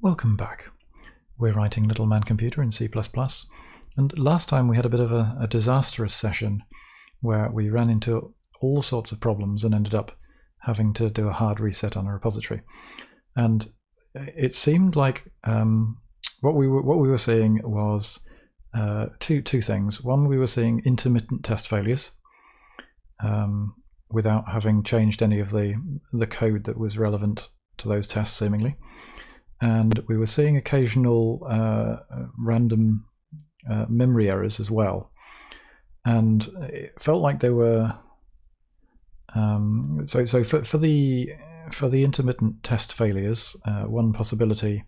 Welcome back. We're writing Little Man Computer in C++, and last time we had a bit of a disastrous session where we ran into all sorts of problems and ended up having to do a hard reset on a repository. And it seemed like what we were seeing was two things. One, we were seeing intermittent test failures without having changed any of the code that was relevant to those tests, seemingly. And we were seeing occasional random memory errors as well. And it felt like they were so for the intermittent test failures, one possibility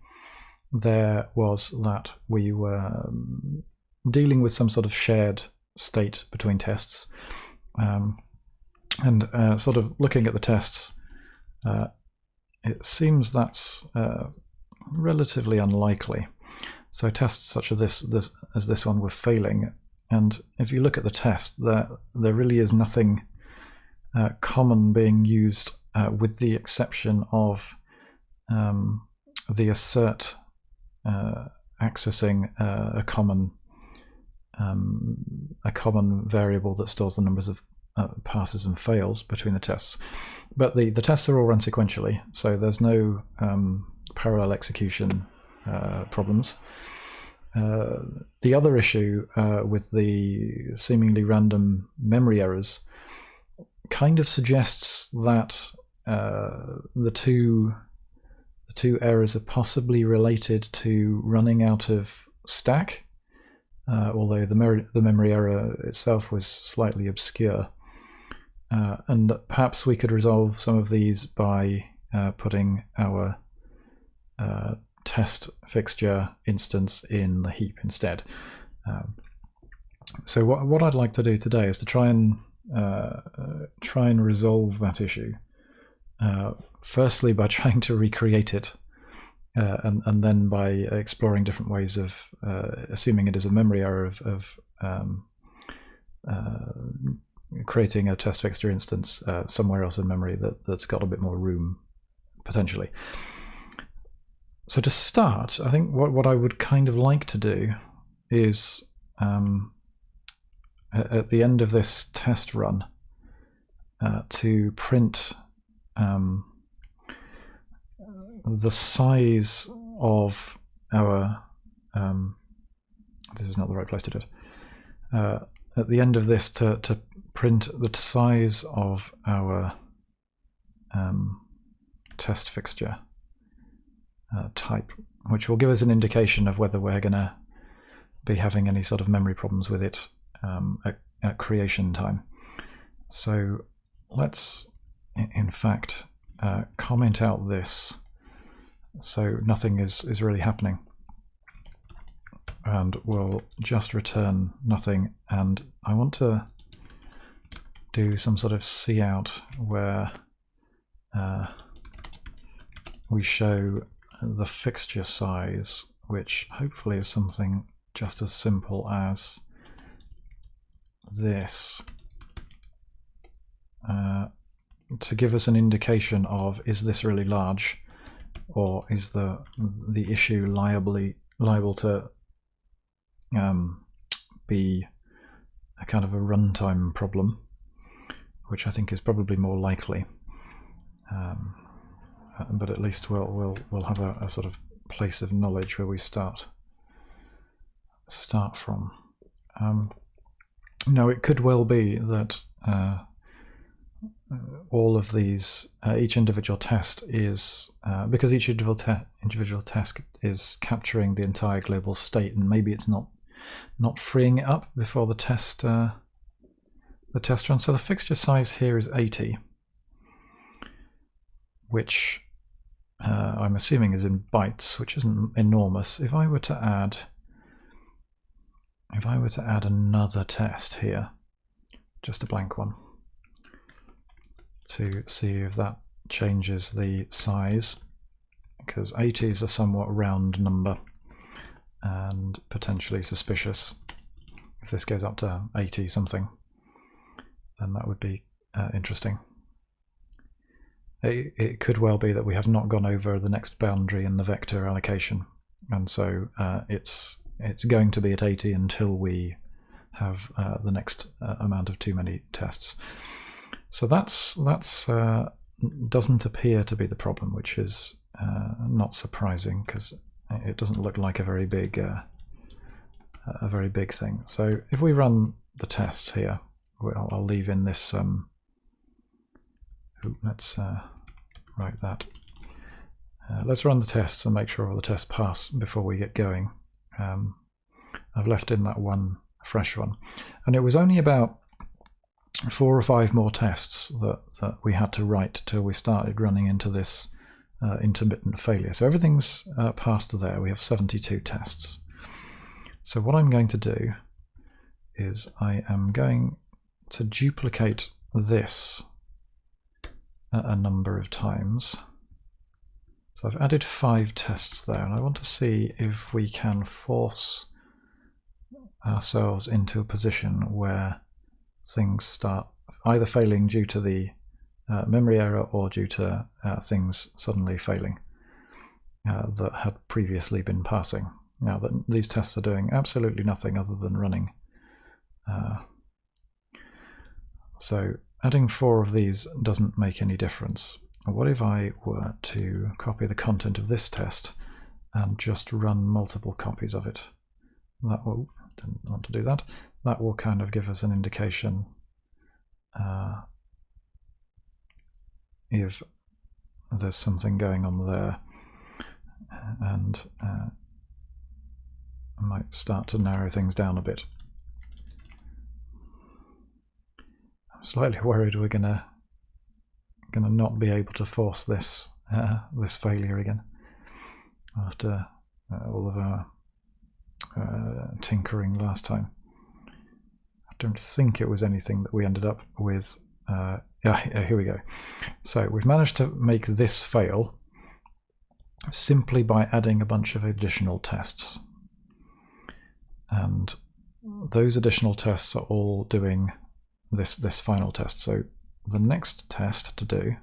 there was that we were dealing with some sort of shared state between tests, and sort of looking at the tests, it seems that's relatively unlikely. So tests such as this one were failing, and if you look at the test, there really is nothing common being used, with the exception of the assert accessing a common variable that stores the numbers of passes and fails between the tests. But the tests are all run sequentially, so there's no parallel execution problems. The other issue with the seemingly random memory errors kind of suggests that the two errors are possibly related to running out of stack, although the memory error itself was slightly obscure. And perhaps we could resolve some of these by putting our test fixture instance in the heap instead. So what I'd like to do today is to try and resolve that issue. Firstly, by trying to recreate it, and then by exploring different ways of assuming it is a memory error of creating a test fixture instance somewhere else in memory that's got a bit more room, potentially. So to start, I think what I would kind of like to do is, at the end of this test run, to print the size of our this is not the right place to do it. At the end of this, to print the size of our test fixture type, which will give us an indication of whether we're going to be having any sort of memory problems with it at creation time. So let's, in fact, comment out this so nothing is really happening, and we'll just return nothing. And I want to do some sort of cout where we show the fixture size, which hopefully is something just as simple as this, to give us an indication of, is this really large, or is the issue liable to be a kind of a runtime problem, which I think is probably more likely. But at least we'll have a sort of place of knowledge where we start from. Now, it could well be that all of these, each individual test is, because each individual test is capturing the entire global state, and maybe it's not freeing it up before the test run. So the fixture size here is 80, which I'm assuming is in bytes, which isn't enormous. If I were to add another test here, just a blank one, to see if that changes the size, because 80 is a somewhat round number and potentially suspicious. If this goes up to 80 something, then that would be interesting. it could well be that we have not gone over the next boundary in the vector allocation, and so it's going to be at 80 until we have the next amount of too many tests. So that's doesn't appear to be the problem, which is not surprising because it doesn't look like a very big thing. So if we run the tests here, I'll leave in this. Let's write that. Let's run the tests and make sure all the tests pass before we get going. I've left in that one fresh one, and it was only about 4 or 5 more tests that we had to write till we started running into this intermittent failure. So everything's passed there. We have 72 tests. So what I'm going to do is I am going to duplicate this a number of times. So I've added 5 tests there, and I want to see if we can force ourselves into a position where things start either failing due to the memory error or due to things suddenly failing that had previously been passing. Now that these tests are doing absolutely nothing other than running. So adding 4 of these doesn't make any difference. What if I were to copy the content of this test and just run multiple copies of it? That will, didn't want to do that. That will kind of give us an indication if there's something going on there, and might start to narrow things down a bit. I'm slightly worried we're gonna not be able to force this this failure again after all of our tinkering last time. I don't think it was anything that we ended up with. Yeah, here we go. So we've managed to make this fail simply by adding a bunch of additional tests. And those additional tests are all doing this final test. So the next test to do,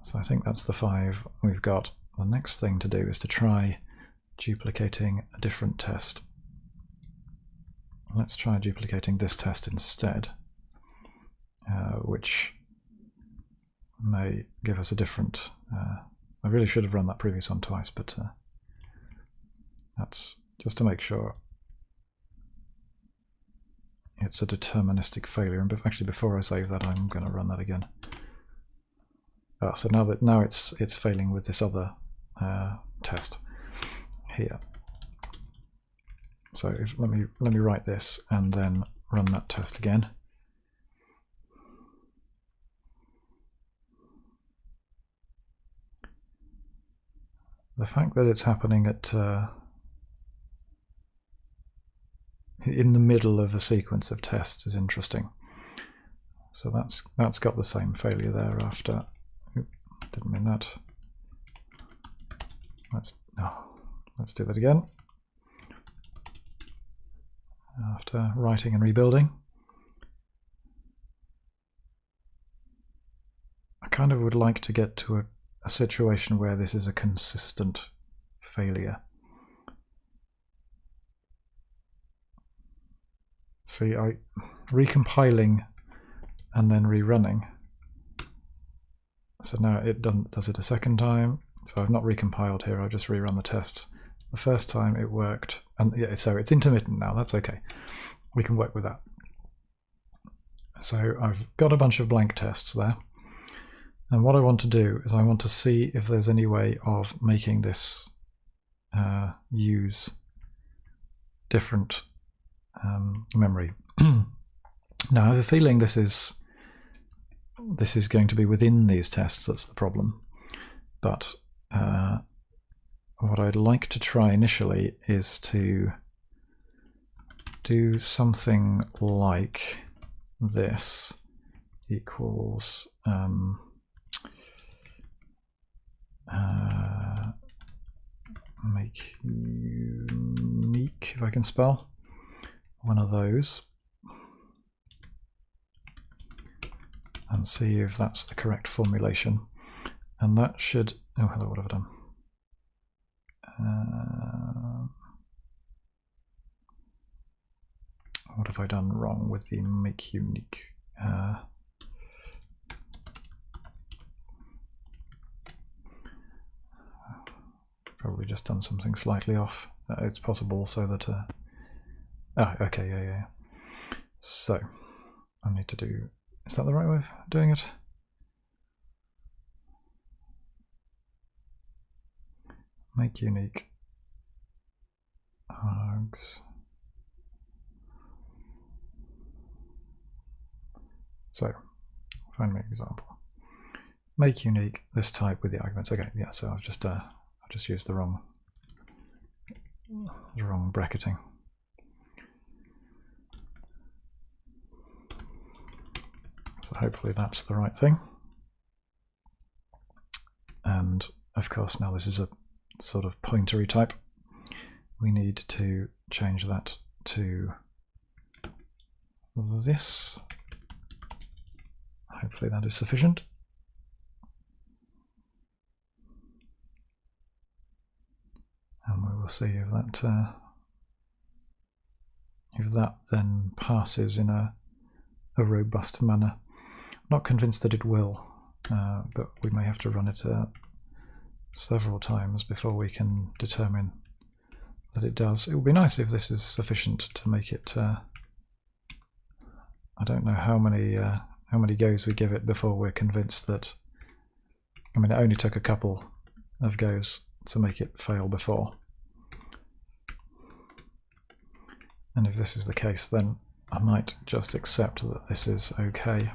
so I think that's the 5 we've got. The next thing to do is to try duplicating a different test. Let's try duplicating this test instead, which may give us a different... I really should have run that previous one twice, but that's just to make sure it's a deterministic failure. And actually, before I save that, I'm going to run that again. So now it's failing with this other test here. So let me write this and then run that test again. The fact that it's happening at in the middle of a sequence of tests is interesting. So that's got the same failure there after. Oops, didn't mean that. Let's do that again. After writing and rebuilding, I kind of would like to get to a situation where this is a consistent failure. See, recompiling and then rerunning. So now it does it a second time. So I've not recompiled here, I've just rerun the tests. The first time it worked, and yeah, so it's intermittent now, that's okay. We can work with that. So I've got a bunch of blank tests there. And what I want to do is I want to see if there's any way of making this use different memory. Now I have a feeling this is going to be within these tests that's the problem. But what I'd like to try initially is to do something like this equals make unique, if I can spell, one of those, and see if that's the correct formulation. And that should, oh hello, what have I done? What have I done wrong with the make unique? Probably just done something slightly off. It's possible so that okay, yeah. So I need to do, is that the right way of doing it? Make unique args. So find me an example. Make unique this type with the arguments. Okay, yeah. So I've just used the wrong bracketing. So hopefully that's the right thing. And of course, now this is a sort of pointery type. We need to change that to this. Hopefully that is sufficient. And we will see if that then passes in a robust manner. Not convinced that it will, but we may have to run it several times before we can determine that it does. It would be nice if this is sufficient to make it. I don't know how many goes we give it before we're convinced that. I mean, it only took a couple of goes to make it fail before. And if this is the case, then I might just accept that this is okay.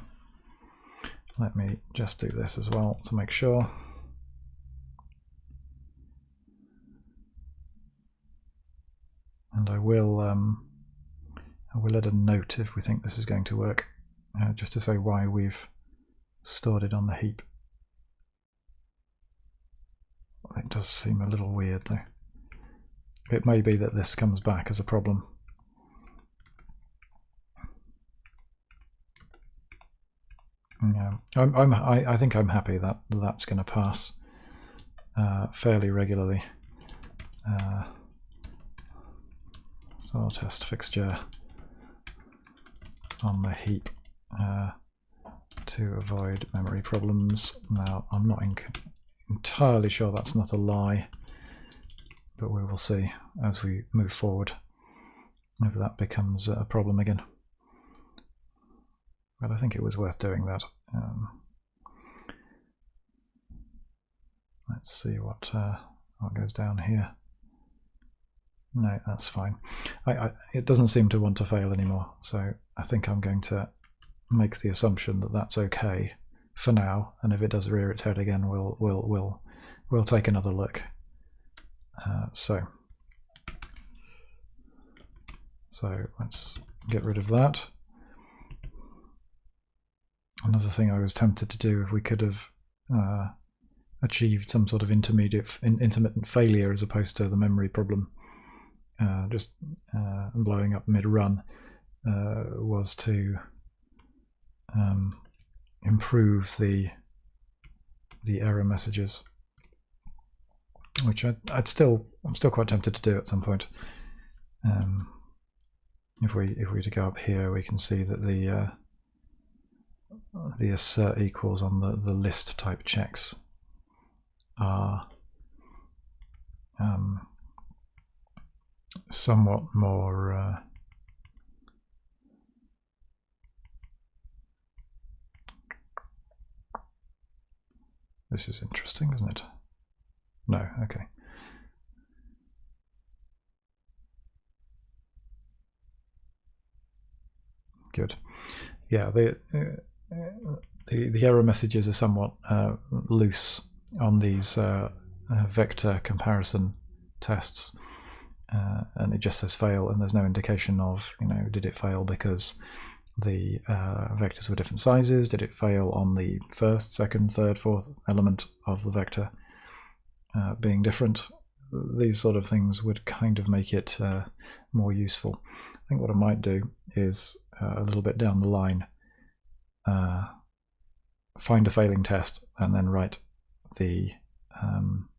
Let me just do this as well to make sure. And I will add a note if we think this is going to work, just to say why we've stored it on the heap. It does seem a little weird though. It may be that this comes back as a problem. Yeah, I think I'm happy that that's going to pass fairly regularly. So I'll test fixture on the heap to avoid memory problems. Now I'm not entirely sure that's not a lie, but we will see as we move forward if that becomes a problem again. But I think it was worth doing that. Let's see what goes down here. No, that's fine. It doesn't seem to want to fail anymore, so I think I'm going to make the assumption that that's okay for now. And if it does rear its head again, we'll take another look. So let's get rid of that. Another thing I was tempted to do, if we could have achieved some sort of intermittent failure as opposed to the memory problem, just blowing up mid-run, was to improve the error messages, which I'm still quite tempted to do at some point. If we were to go up here, we can see that the assert equals on the list type checks are somewhat more this is interesting, isn't it? No, okay. Good. Yeah, the error messages are somewhat loose on these vector comparison tests, and it just says fail, and there's no indication of, did it fail because the vectors were different sizes? Did it fail on the first, second, third, fourth element of the vector being different? These sort of things would kind of make it more useful. I think what I might do is a little bit down the line find a failing test and then write the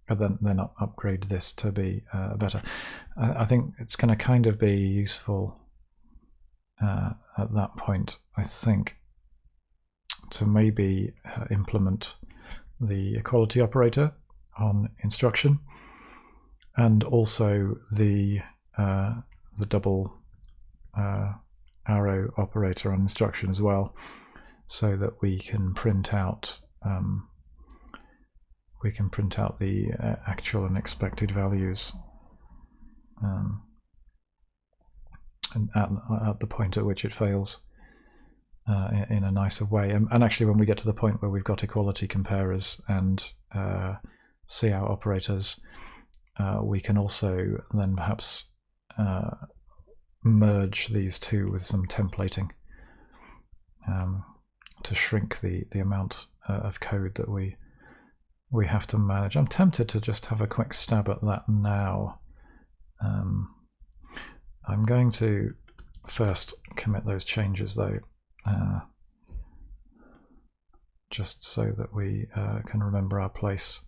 and then upgrade this to be better. I think it's going to kind of be useful at that point, I think, to maybe implement the equality operator on instruction, and also the double arrow operator on instruction as well, so that we can print out the actual and expected values and at the point at which it fails in a nicer way. And actually, when we get to the point where we've got equality comparers and cout operators, we can also then perhaps merge these two with some templating to shrink the amount of code that we have to manage. I'm tempted to just have a quick stab at that now. I'm going to first commit those changes though, just so that we can remember our place.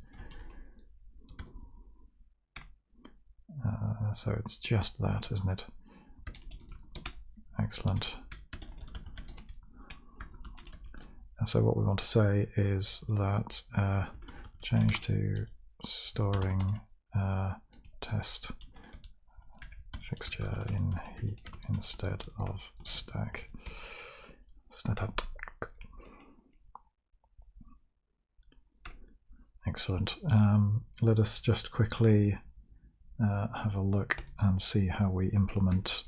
So it's just that, isn't it? Excellent. So what we want to say is that change to storing test fixture in heap instead of stack. Static. Excellent. Let us just quickly have a look and see how we implement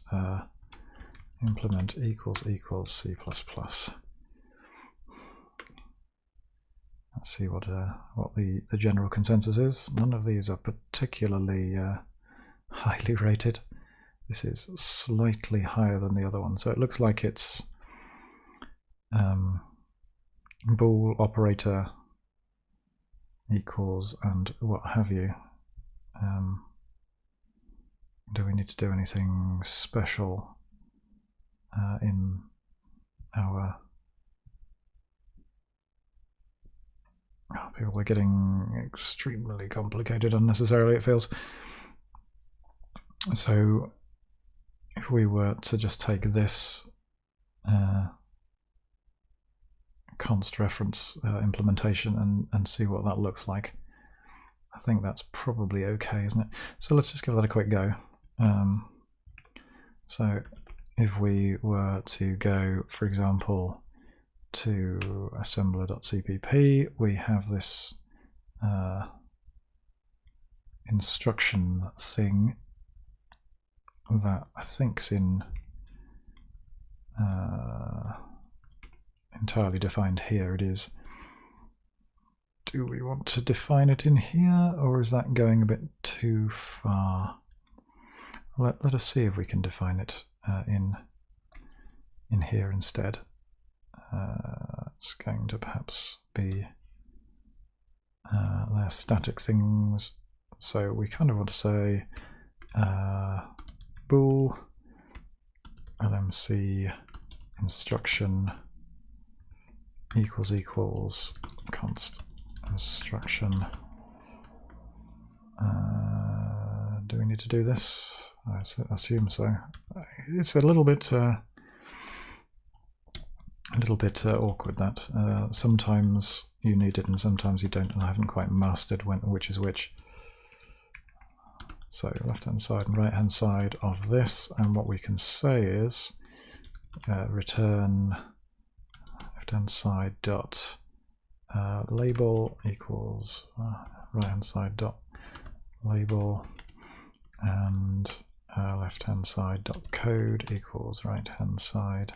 equals C++. Let's see what the general consensus is. None of these are particularly highly rated. This is slightly higher than the other one, so it looks like it's bool operator equals and what have you. Do we need to do anything special in our... people are getting extremely complicated unnecessarily, it feels. So if we were to just take this const reference implementation and see what that looks like, I think that's probably okay, isn't it? So let's just give that a quick go. So if we were to go, for example, to assembler.cpp, we have this instruction thing that I think's in entirely defined here. It is. Do we want to define it in here, or is that going a bit too far? Let us see if we can define it in here instead. It's going to perhaps be their static things. So we kind of want to say bool lmc instruction equals const instruction. Do we need to do this? I assume so. It's a little bit awkward that sometimes you need it and sometimes you don't, and I haven't quite mastered which is which. So left hand side and right hand side of this, and what we can say is return left hand side dot label equals right hand side dot label, and left hand side dot code equals right hand side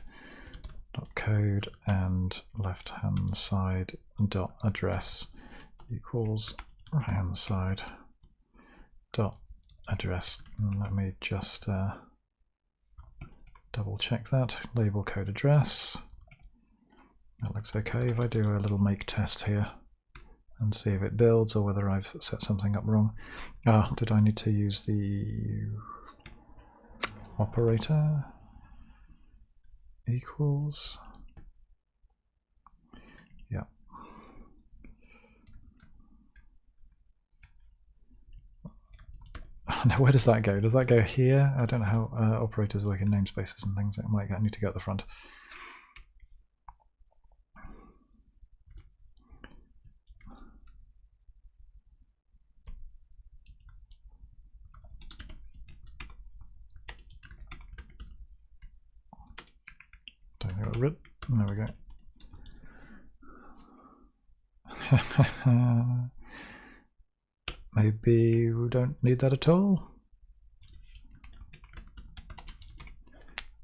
dot code, and left hand side dot address equals right hand side dot address. And let me just double check that. Label code address. That looks okay. If I do a little make test here and see if it builds or whether I've set something up wrong. Did I need to use the operator? Equals. Yeah, Now, where does that go? Does that go here? I don't know how operators work in namespaces and things. It might need to go at the front. Don't think rid. There we go. Maybe we don't need that at all.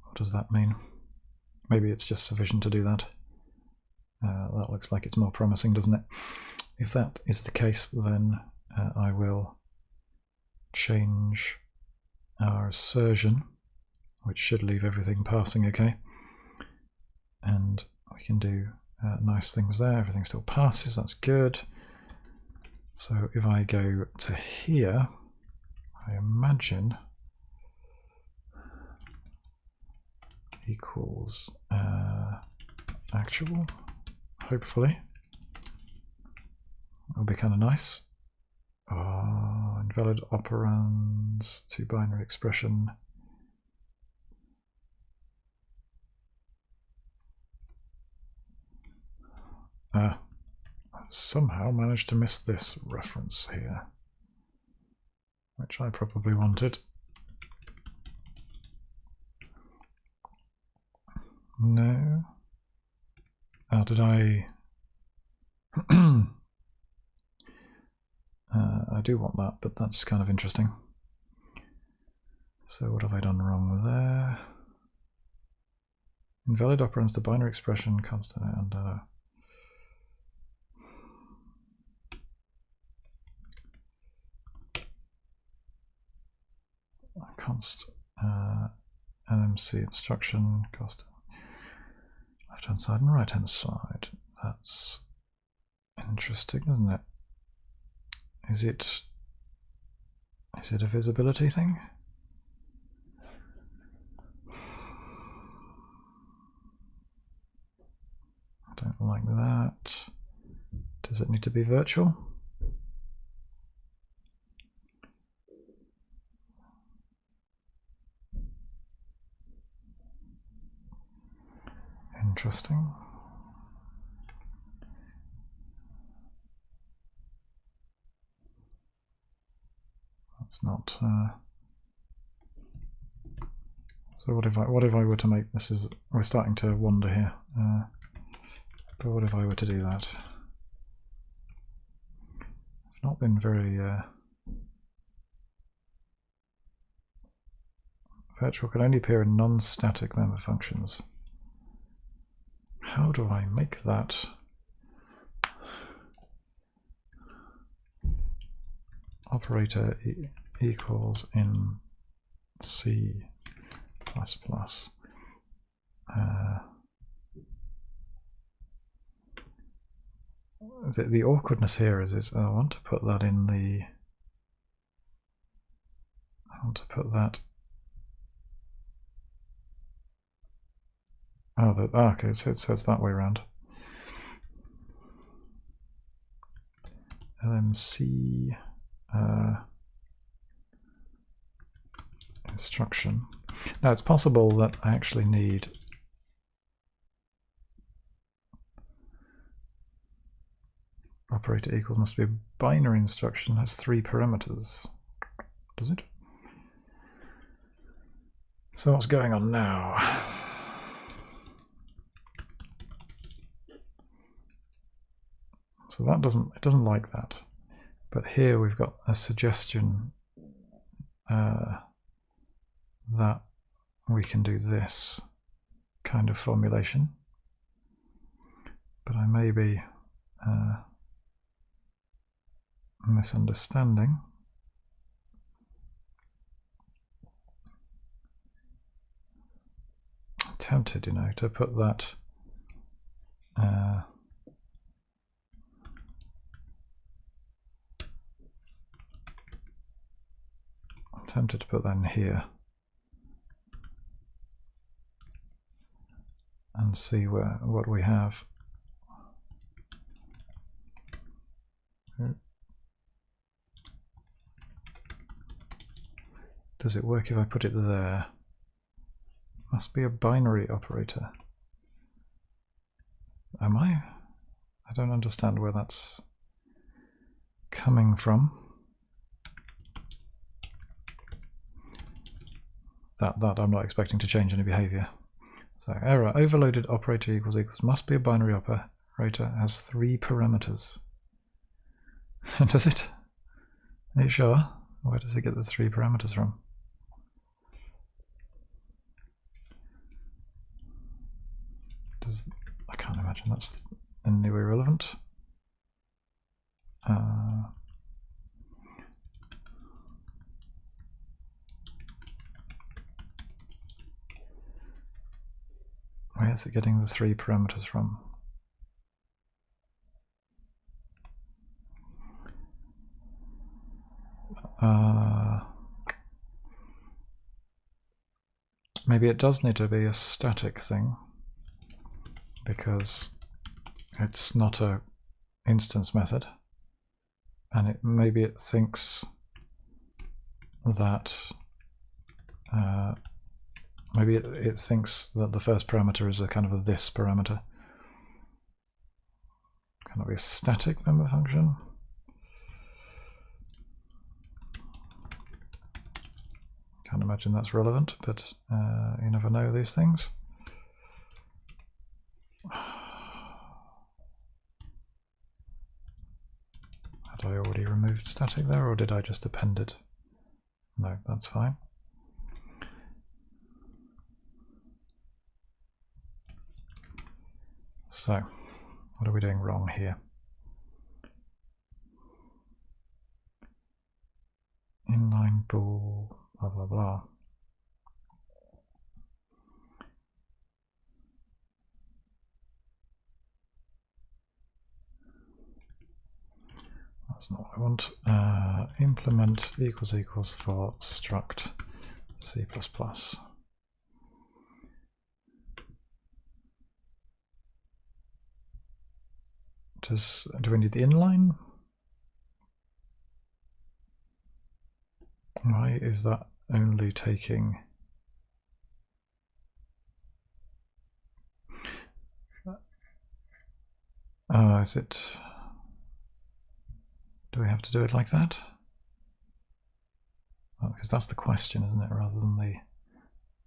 What does that mean? Maybe it's just sufficient to do that. That looks like it's more promising, doesn't it? If that is the case, then I will change our assertion, which should leave everything passing okay. And we can do nice things there. Everything still passes, that's good. So if I go to here, I imagine equals actual, hopefully. That'll be kind of nice. Oh, invalid operands to binary expression. Somehow managed to miss this reference here, which I probably wanted. No. Oh, did I? I do want that, but that's kind of interesting. So what have I done wrong there? Invalid operands to binary expression, constant and const LMC instruction cost left hand side and right hand side. That's interesting, isn't it? Is it a visibility thing? I don't like that. Does it need to be virtual? Interesting. That's not. So what if I were to make this is we're starting to wander here. But what if I were to do that? I've not been very virtual can only appear in non-static member functions. How do I make that? Operator equals in C++. The awkwardness here is I want to put that in the. I want to put that. Oh, okay, so it says that way around. LMC instruction. Now it's possible that I actually need operator equals must be a binary instruction, has 3 parameters. Does it? So what's going on now? So that doesn't like that. But here we've got a suggestion that we can do this kind of formulation. But I may be misunderstanding. Tempted, to put that I'm tempted to put that in here and see what we have. Does it work if I put it there? Must be a binary operator. Am I? I don't understand where that's coming from. That I'm not expecting to change any behavior. So error, overloaded operator equals must be a binary operator, has 3 parameters. Does it? Are you sure? Where does it get the 3 parameters from? I can't imagine that's in any way relevant. Where is it getting the 3 parameters from? Maybe it does need to be a static thing, because it's not a instance method, and maybe it thinks that maybe it thinks that the first parameter is a kind of a this parameter. Can it be a static member function? Can't imagine that's relevant, but you never know these things. Had I already removed static there, or did I just append it? No, that's fine. So, what are we doing wrong here? Inline bool, blah blah blah. That's not what I want. Implement equals for struct C++. Do we need the inline? Why is that only taking? Is it? Do we have to do it like that? Well, because that's the question, isn't it, rather than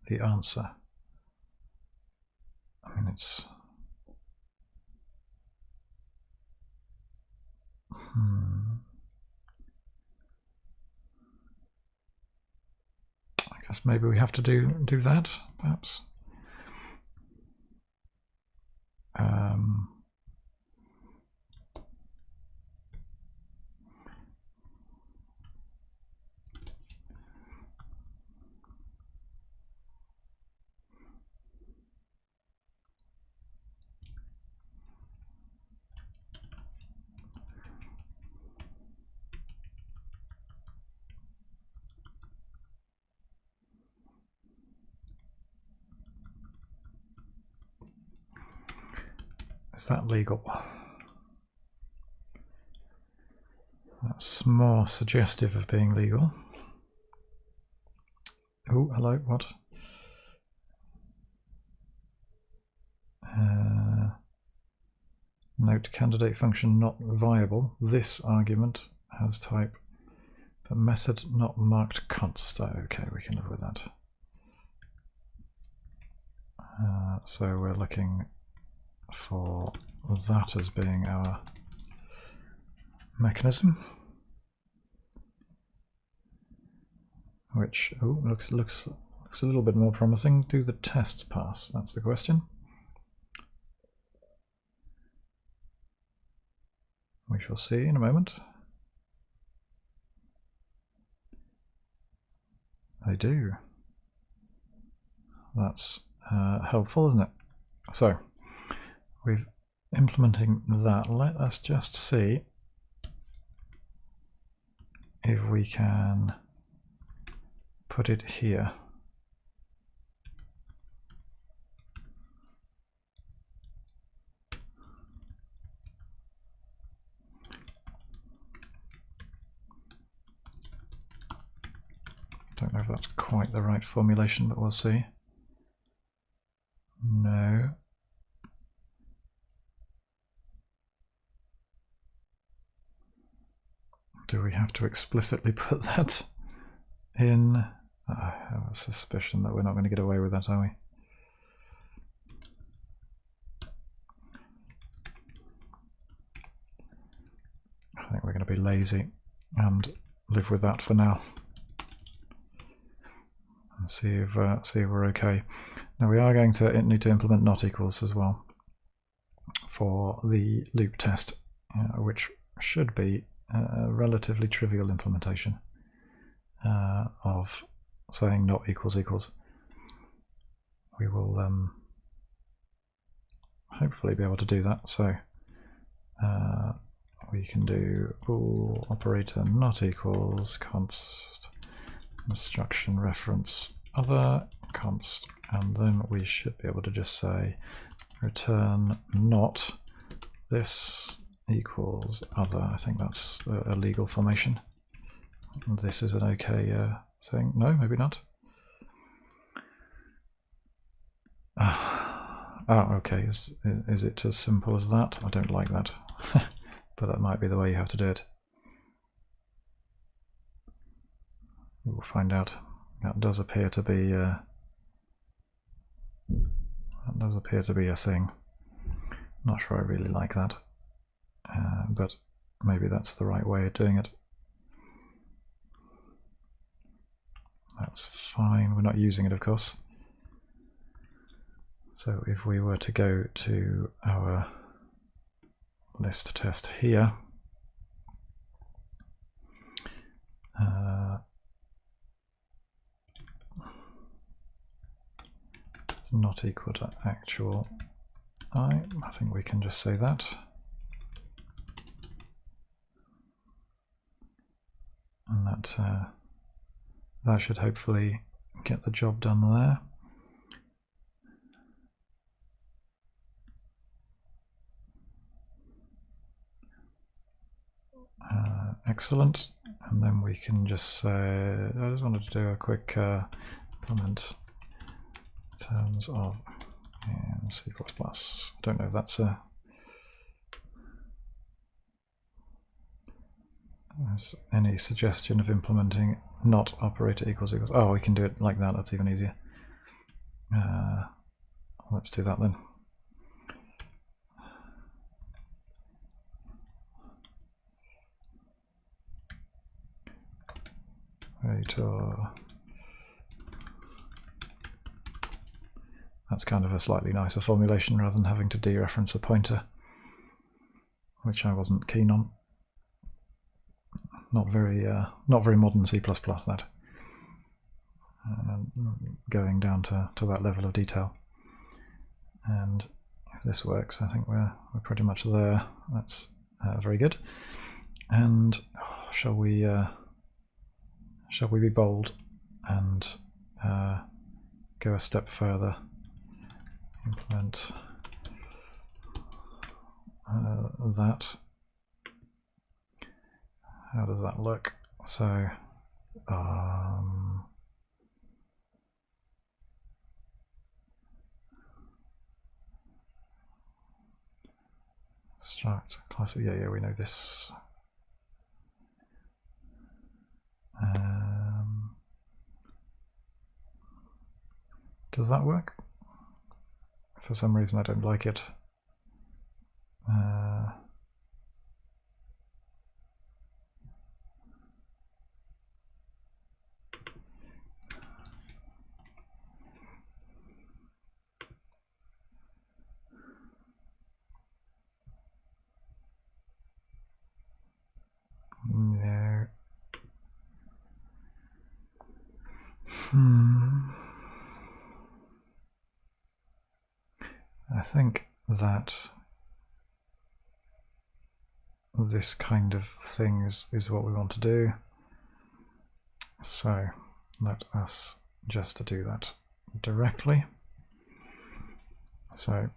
the answer. I mean, it's. I guess maybe we have to do that, perhaps. Is that legal? That's more suggestive of being legal. Oh, hello, what? Note candidate function not viable. This argument has type, but method not marked const. Okay, we can live with that. So we're looking for that as being our mechanism, which looks a little bit more promising. Do the tests pass? That's the question. We shall see in a moment. They do. That's helpful, isn't it? So we've implementing that. Let us just see if we can put it here. Don't know if that's quite the right formulation, but we'll see. No. Do we have to explicitly put that in? I have a suspicion that we're not going to get away with that, are we? I think we're going to be lazy and live with that for now. And see if we're okay. Now we are going to need to implement not equals as well for the loop test, which should be a relatively trivial implementation of saying not equals equals. We will hopefully be able to do that. So we can do bool operator not equals const instruction reference other const, and then we should be able to just say return not this equals other. I think that's a legal formation. This is an okay thing. No, maybe not. Oh, okay. Is it as simple as that? I don't like that. But that might be the way you have to do it. We'll find out. That does appear to be a thing. Not sure I really like that, but maybe that's the right way of doing it. That's fine. We're not using it, of course. So if we were to go to our list test here, it's not equal to actual I think we can just say that. And that should hopefully get the job done there. Excellent. And then we can just say, I just wanted to do a quick comment in terms of in C++. I don't know if that's there's any suggestion of implementing not operator equals equals. Oh, we can do it like that. That's even easier. Let's do that then. That's kind of a slightly nicer formulation rather than having to dereference a pointer, which I wasn't keen on. Not very modern C++, that. Going down to that level of detail. And if this works, I think we're pretty much there. That's very good. And shall we be bold and go a step further? Implement that. How does that look? So struct classic. Yeah, we know this. Does that work? For some reason I don't like it. No. I think that this kind of thing is what we want to do. So let us just do that directly. So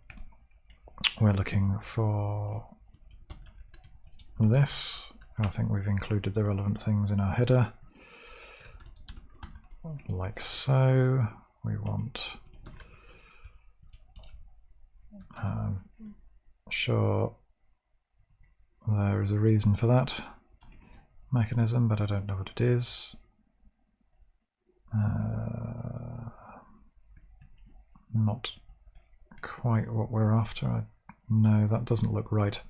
we're looking for this. I think we've included the relevant things in our header. like so. We want sure there is a reason for that mechanism, but I don't know what it is. Not quite what we're after. No, that doesn't look right.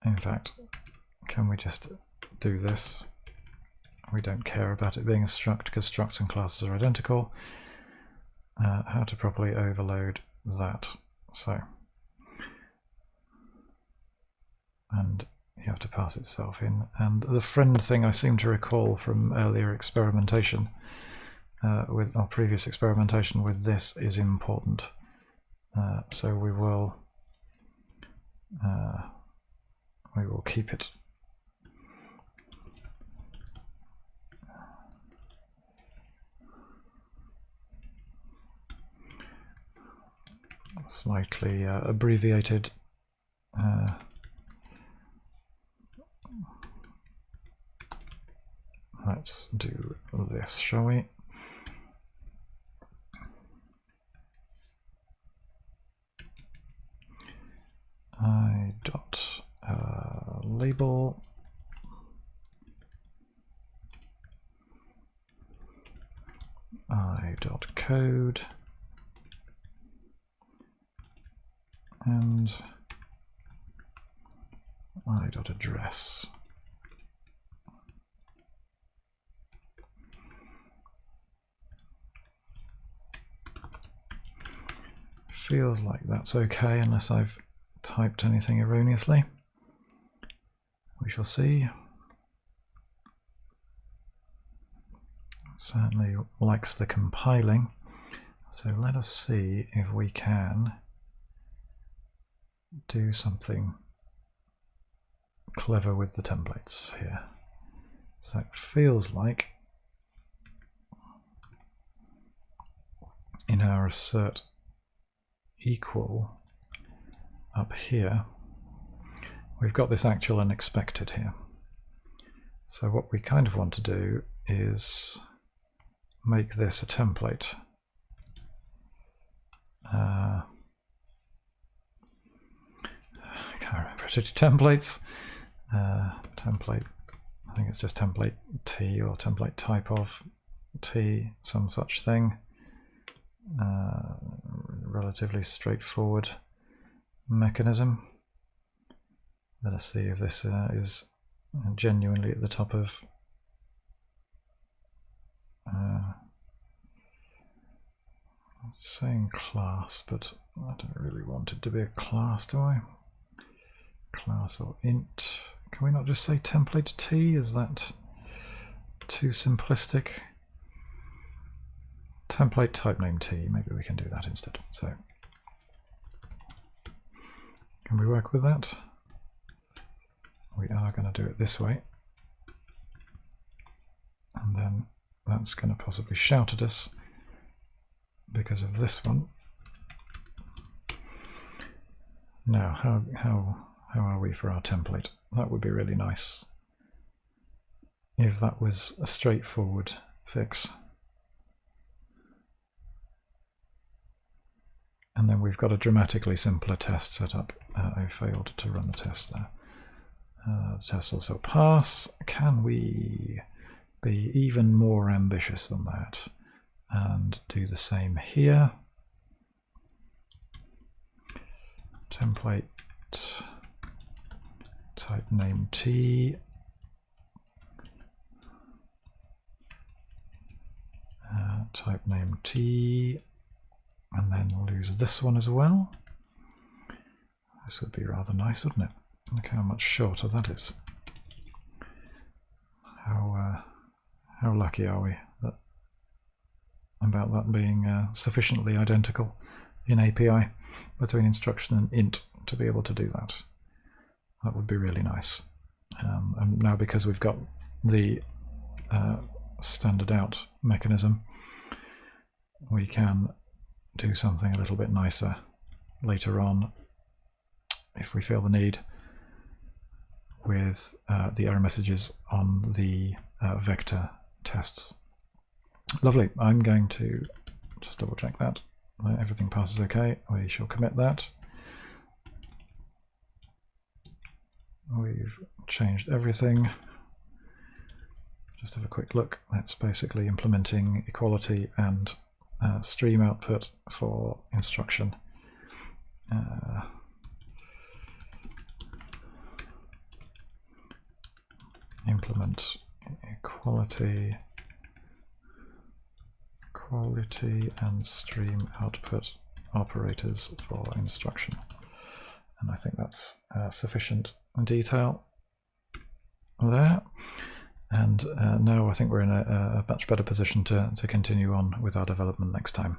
In fact, can we just do this? We don't care about it being a struct because structs and classes are identical. How to properly overload that. So, and you have to pass itself in. And the friend thing I seem to recall from earlier experimentation with our previous experimentation with this is important. So we will keep it. Slightly abbreviated. Let's do this, shall we? I dot label I dot code and I dot address. Feels like that's okay unless I've typed anything erroneously. We shall see. Certainly likes the compiling. So let us see if we can do something clever with the templates here. So it feels like in our assert equal up here, we've got this actual and expected here. So what we kind of want to do is make this a template. I can't remember it. Templates. Template. I think it's just template T or template type of T, some such thing. Relatively straightforward mechanism. Let us see if this is genuinely at the top of saying class, but I don't really want it to be a class, do I? Class or int. Can we not just say template T? Is that too simplistic? Template type name T, maybe we can do that instead. So can we work with that? We are going to do it this way. And then that's going to possibly shout at us because of this one. Now, how are we for our template? That would be really nice if that was a straightforward fix. And then we've got a dramatically simpler test set up. I failed to run the test there. The test also pass. Can we be even more ambitious than that and do the same here? Template type name T. Type name T. And then lose this one as well. This would be rather nice, wouldn't it? Look how much shorter that is. How lucky are we about that being sufficiently identical in API between instruction and int to be able to do that. That would be really nice. And now because we've got the standard out mechanism, we can do something a little bit nicer later on if we feel the need. with the error messages on the vector tests. Lovely. I'm going to just double check that everything passes okay. We shall commit that. We've changed everything. Just have a quick look. That's basically implementing equality and stream output for instruction. Implement equality and stream output operators for instruction. And I think that's sufficient detail there. And now I think we're in a much better position to continue on with our development next time.